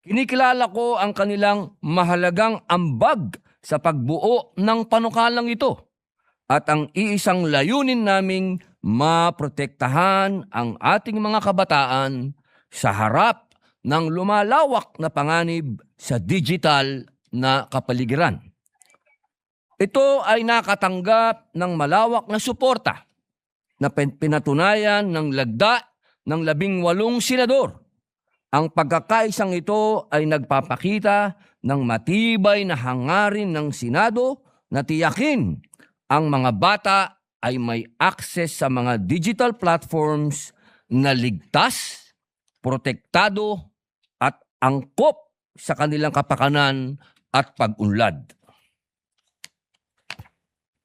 Kinikilala ko ang kanilang mahalagang ambag sa pagbuo ng panukalang ito at ang iisang layunin naming maprotektahan ang ating mga kabataan sa harap ng lumalawak na panganib sa digital na kapaligiran. Ito ay nakatanggap ng malawak na suporta na pinatunayan ng lagda ng 18 senador. Ang pagkakaisang ito ay nagpapakita ng matibay na hangarin ng Senado na tiyakin ang mga bata ay may access sa mga digital platforms na ligtas, protektado at angkop sa kanilang kapakanan at pag-unlad.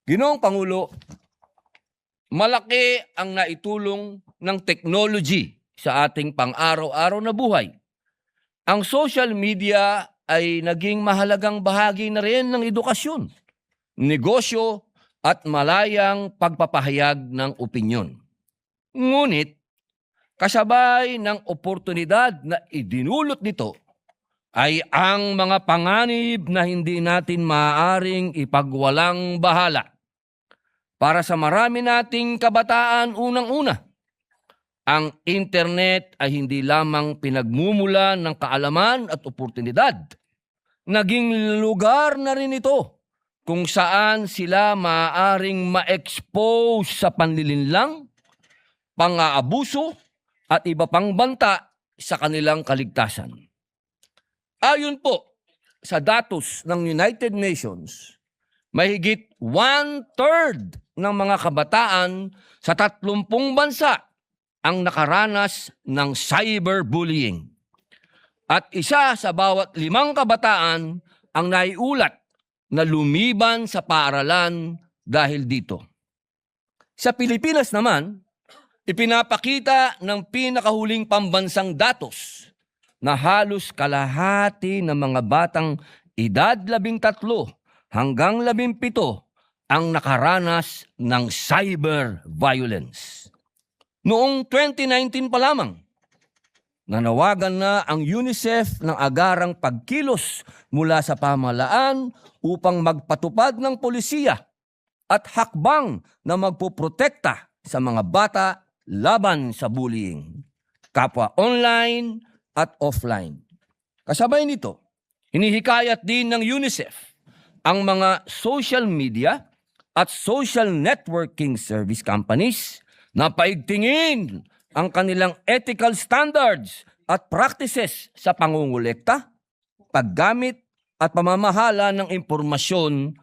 Ginoong Pangulo, malaki ang naitulong ng technology sa ating pang-araw-araw na buhay. Ang social media ay naging mahalagang bahagi na rin ng edukasyon, negosyo at malayang pagpapahayag ng opinyon. Ngunit, kasabay ng oportunidad na idinulot nito ay ang mga panganib na hindi natin maaaring ipagwalang bahala. Para sa marami nating kabataan, unang-una, ang internet ay hindi lamang pinagmumula ng kaalaman at oportunidad. Naging lugar na rin ito kung saan sila maaaring ma-expose sa panlilinlang, pang-aabuso at iba pang banta sa kanilang kaligtasan. Ayon po sa datos ng United Nations, mahigit 1/3 ng mga kabataan sa 30 bansa ang nakaranas ng cyberbullying. At isa sa bawat 5 kabataan ang naiulat na lumiban sa paaralan dahil dito. Sa Pilipinas naman, ipinapakita ng pinakahuling pambansang datos na halos kalahati ng mga batang edad 13 hanggang 17 ang nakaranas ng cyber violence. Noong 2019 pa lamang, nanawagan na ang UNICEF ng agarang pagkilos mula sa pamahalaan upang magpatupad ng polisiya at hakbang na magpoprotekta sa mga bata laban sa bullying, kapwa online at offline. Kasabay nito, hinihikayat din ng UNICEF ang mga social media at social networking service companies na paigtingin ang kanilang ethical standards at practices sa pangungulekta, paggamit at pamamahala ng impormasyon